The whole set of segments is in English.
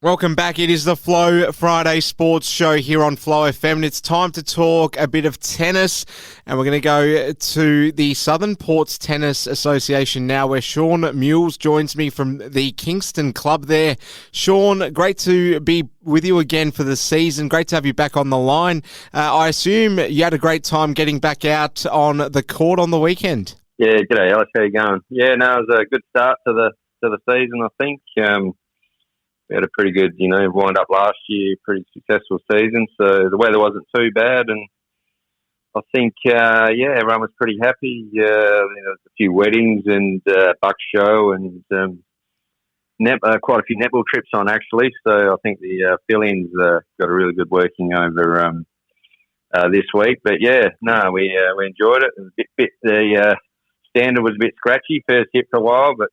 Welcome back. It is the Flow Friday Sports Show here on Flow FM, and it's time to talk a bit of tennis. And we're going to go to the Southern Ports Tennis Association now, where Shaun Mules joins me from the Kingston club there. Shaun, great to be with you again for the season. Great to have you back on the line. I assume you had a great time getting back out on the court on the weekend. Yeah, g'day Alex. How you going? Yeah, no, it was a good start to the season, I think. We had a pretty good, wind up last year, pretty successful season. So the weather wasn't too bad, and I think, everyone was pretty happy. There was a few weddings and buck show and quite a few netball trips on actually. So I think the fill-ins got a really good working over this week. But yeah, no, we enjoyed it. It was a bit the standard was a bit scratchy first hit for a while, but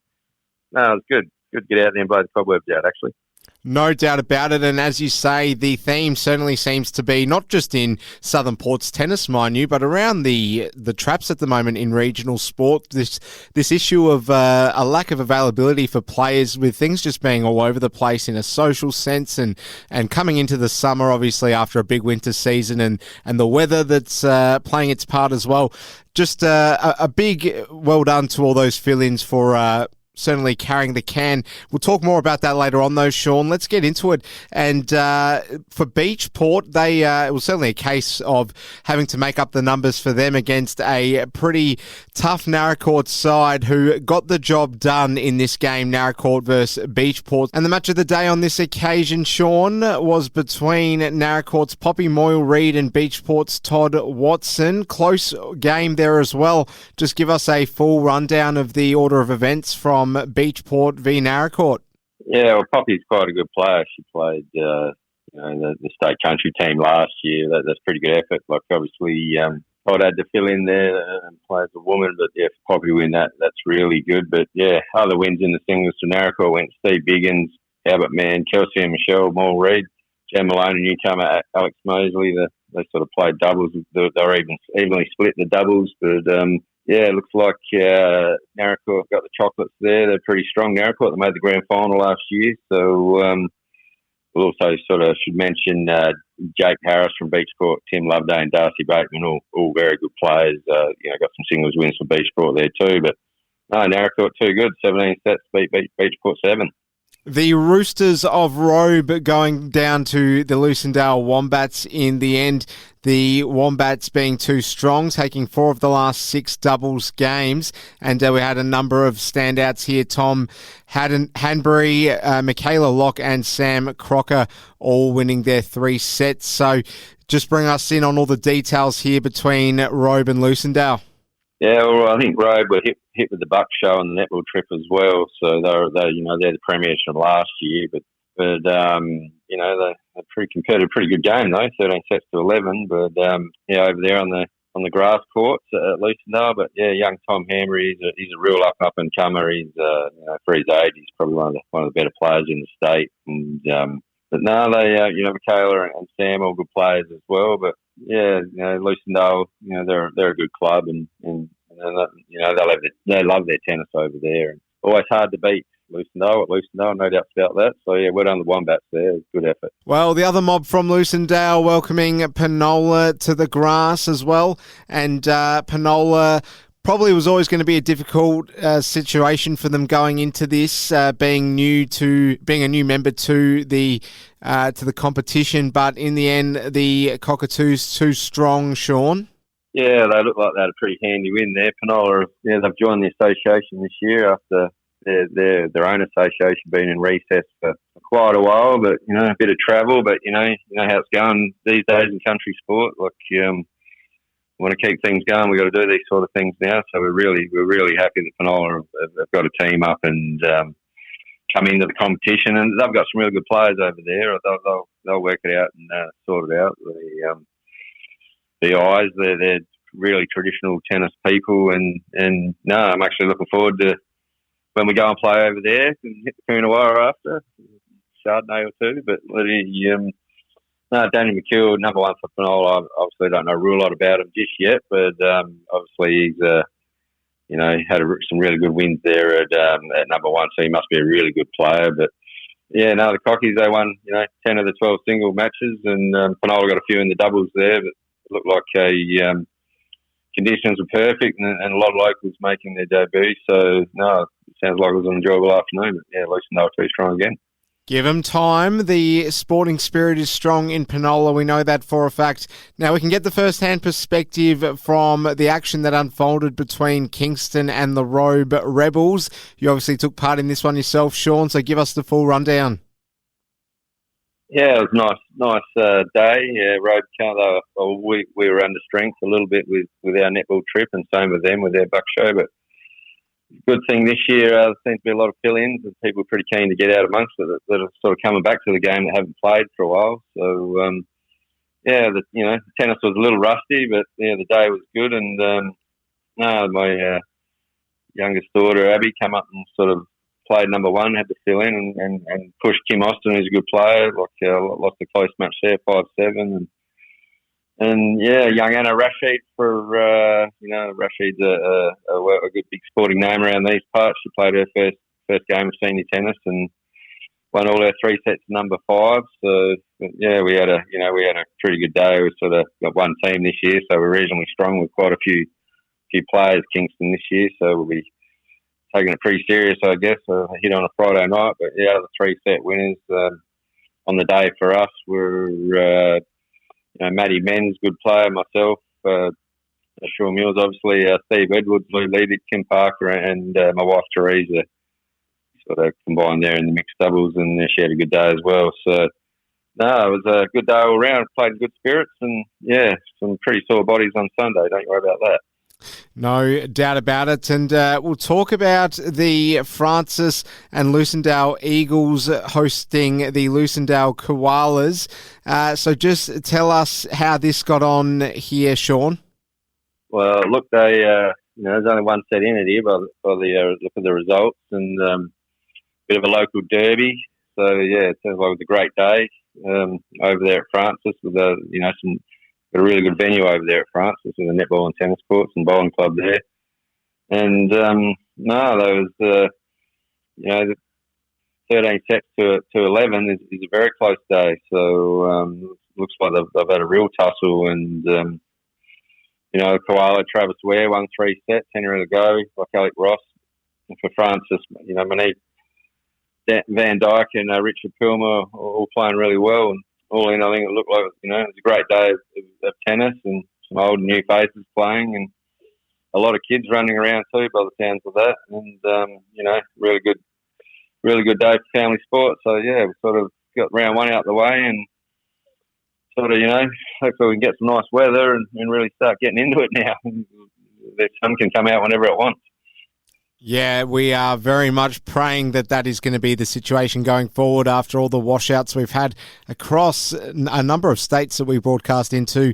no, it was good. Good to get out there and blow the cobwebs out, actually. No doubt about it. And as you say, the theme certainly seems to be not just in Southern Ports tennis, mind you, but around the traps at the moment in regional sport. This issue of a lack of availability for players, with things just being all over the place in a social sense, and coming into the summer, obviously, after a big winter season, and the weather that's playing its part as well. Just a big well done to all those fill-ins for certainly carrying the can. We'll talk more about that later on, though, Shaun. Let's get into it. And for Beachport, it was certainly a case of having to make up the numbers for them against a pretty tough Naracoorte side who got the job done in this game, Naracoorte versus Beachport. And the match of the day on this occasion, Shaun, was between Naracoorte's Poppy Moyle-Reid and Beachport's Todd Watson. Close game there as well. Just give us a full rundown of the order of events from Beachport v Naracoorte. Yeah, well, Poppy's quite a good player. She played, the state country team last year. That's pretty good effort. Like, obviously, Todd had to fill in there and play as a woman, but yeah, for Poppy win that's really good. But yeah, other wins in the singles to Naracoorte went Steve Biggins, Albert Mann, Kelsey and Michelle, Moyle-Reid, Jan Malone, newcomer Alex Mosley. They sort of played doubles. They were evenly split the doubles, but yeah, it looks like Naracoorte got the chocolates there. They're pretty strong. Naracoorte, they made the grand final last year. So we'll also sort of should mention Jake Harris from Beachport, Tim Loveday and Darcy Bateman, all very good players. Got some singles wins for Beachport there too. But no, Naracoorte too good. 17 sets beat Beachport 7. The Roosters of Robe going down to the Lucindale Wombats in the end. The Wombats being too strong, taking 4 of the last 6 doubles games. And we had a number of standouts here. Tom Hanbury, Michaela Locke and Sam Crocker all winning their 3 sets. So just bring us in on all the details here between Robe and Lucindale. Yeah, well, I think Robe were hit with the buck show and the netball trip as well. So they're the premiers from last year, but they pretty competitive, pretty good game though, 13 sets to 11. But over there on the grass courts at Lucindale. But yeah, young Tom Hambury, he's a real up and comer. He's for his age, he's probably one of the better players in the state. And but no, they Michaela and Sam are good players as well. But yeah, Lucindale, they're a good club, and they love their tennis over there. And always hard to beat Lucindale, no doubts about that. So yeah, well done the Wombats there. Good effort. Well, the other mob from Lucindale welcoming Penola to the grass as well, and Penola probably was always going to be a difficult situation for them going into this, being a new member to the competition. But in the end, the Cockatoos too strong, Shaun. Yeah, they look like they had a pretty handy win there. Penola, they've joined the association this year after their own association being in recess for quite a while. But a bit of travel. But you know how it's going these days in country sport. Like want to keep things going, we've got to do these sort of things now. So we're really happy that Penola have got a team up and come into the competition, and they've got some really good players over there. They'll work it out and sort it out. The eyes, they're really traditional tennis people, and no, I'm actually looking forward to when we go and play over there and hit the Coonawarra after Chardonnay or two. But Danny McKeown, number one for Penola. I obviously don't know a real lot about him just yet, but obviously he's had some really good wins there at number one, so he must be a really good player. But yeah, no, the Cockies, they won, 10 of the 12 single matches, and Penola got a few in the doubles there, but it looked like conditions were perfect, and a lot of locals making their debut. So, no, it sounds like it was an enjoyable afternoon, but yeah, Luton, they were too strong again. Give them time. The sporting spirit is strong in Penola. We know that for a fact. Now, we can get the first-hand perspective from the action that unfolded between Kingston and the Robe Rebels. You obviously took part in this one yourself, Shaun, so give us the full rundown. Yeah, it was nice day. Yeah, Robe we were under strength a little bit with our netball trip, and same with them with their buck show, but good thing this year, there seems to be a lot of fill-ins and people are pretty keen to get out amongst it that are sort of coming back to the game that haven't played for a while. So, tennis was a little rusty, but yeah, the day was good. And my youngest daughter, Abby, came up and sort of played number one, had to fill in and pushed Kim Austin, who's a good player, lost a close match there, 5-7. And yeah, young Anna Rashid Rashid's a good big sporting name around these parts. She played her first game of senior tennis and won all her 3 sets to number 5. So yeah, we had a pretty good day. We sort of got one team this year, so we're reasonably strong with quite a few players, Kingston, this year. So we'll be taking it pretty serious, I guess. Hit on a Friday night, but yeah, the 3-set winners on the day for us were. Maddie Men's good player, myself, Shaun Mules, obviously, Steve Edwards, Lou Leedick, Kim Parker, and my wife Teresa sort of combined there in the mixed doubles, and she had a good day as well. So, no, it was a good day all round. Played in good spirits, and yeah, some pretty sore bodies on Sunday. Don't worry about that. No doubt about it. And we'll talk about the Francis and Lucendale Eagles hosting the Lucendale Koalas. So just tell us how this got on here, Shaun. Well, look, there's only one set in it here by the look of the results, and bit of a local derby. So, yeah, it sounds like it was a great day over there at Francis with got a really good venue over there at Francis with the netball and tennis courts and bowling club there. And there was, 13 sets to 11 is a very close day. So looks like they've had a real tussle. And Koala Travis Ware won 3 sets, Henry to go, like Alec Ross. And for Francis, Monique Van Dyke and Richard Pilmer all playing really well. And all in, I think it looked like it was a great day of tennis and some old and new faces playing and a lot of kids running around too by the sounds of that. And, really good day for family sport. So, yeah, we sort of got round one out of the way and sort of, hopefully we can get some nice weather and really start getting into it now. The sun can come out whenever it wants. Yeah, we are very much praying that is going to be the situation going forward after all the washouts we've had across a number of states that we broadcast into.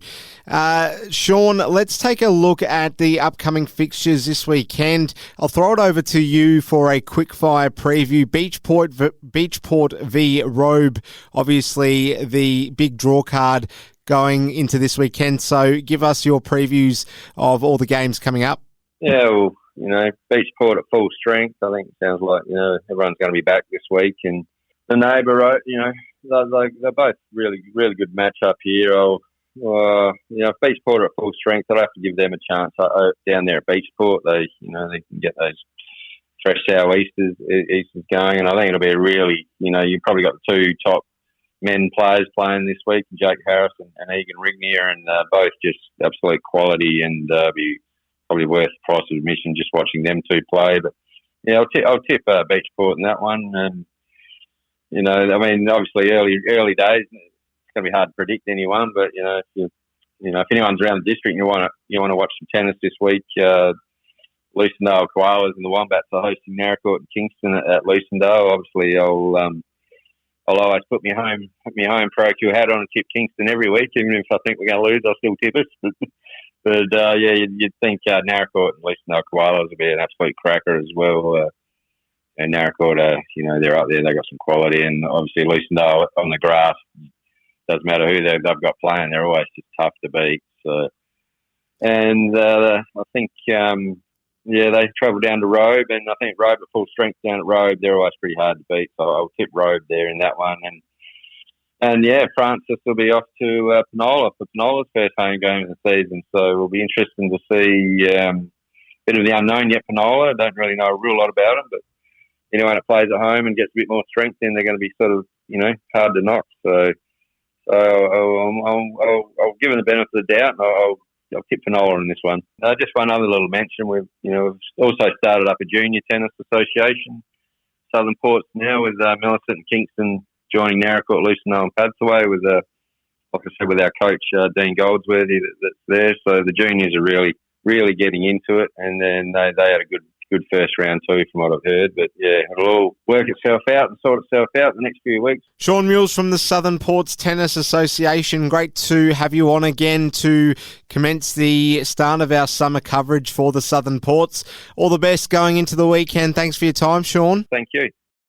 Shaun, let's take a look at the upcoming fixtures this weekend. I'll throw it over to you for a quick-fire preview. Beachport v Robe, obviously the big draw card going into this weekend. So give us your previews of all the games coming up. Yeah, well, Beachport at full strength. I think it sounds like, everyone's going to be back this week. And the neighbour, they're both really, really good matchup here. Beachport at full strength, I'll have to give them a chance down there at Beachport. They can get those fresh southeasters going. And I think it'll be a really, you've probably got the 2 top men players playing this week, Jake Harris and Egan Rignier, and both just absolute quality and be probably worth the price of admission just watching them 2 play. But yeah, I'll tip Beachport in that one. And obviously early days, it's going to be hard to predict anyone. But if anyone's around the district and you want to watch some tennis this week, Lucendale Koalas and the Wombats are hosting Narracourt and Kingston at Lucendale. Obviously, I'll always put my home Pro Q hat on and tip Kingston every week. Even if I think we're going to lose, I'll still tip us. But you'd think Narracourt and Lucendale Koalas would be an absolute cracker as well. And Narracourt, they're up there. They've got some quality, and obviously Lucendale on the grass, doesn't matter who they've got playing, they're always just tough to beat. So, and I think Yeah, they travel down to Robe, and I think Robe at full strength down at Robe, they're always pretty hard to beat. So I'll tip Robe there in that one. And yeah, Francis will be off to Penola for Penola's first home game of the season. So it'll be interesting to see a bit of the unknown yet. Penola, I don't really know a real lot about them, but anyone that plays at home and gets a bit more strength, then they're going to be sort of, hard to knock. So I'll give them the benefit of the doubt, and I'll tip Penola in this one. Just one other little mention: we've also started up a junior tennis association, Southern Ports now, with Millicent and Kingston joining Naracoorte, Luceno and Padsaway with, like I said, with our coach Dean Goldsworthy that's there. So the juniors are really, really getting into it, and then they had a good first round too, from what I've heard. But yeah, it'll all work itself out and sort itself out the next few weeks. Shaun Mules from the Southern Ports Tennis Association. Great to have you on again to commence the start of our summer coverage for the Southern Ports. All the best going into the weekend. Thanks for your time, Shaun. Thank you.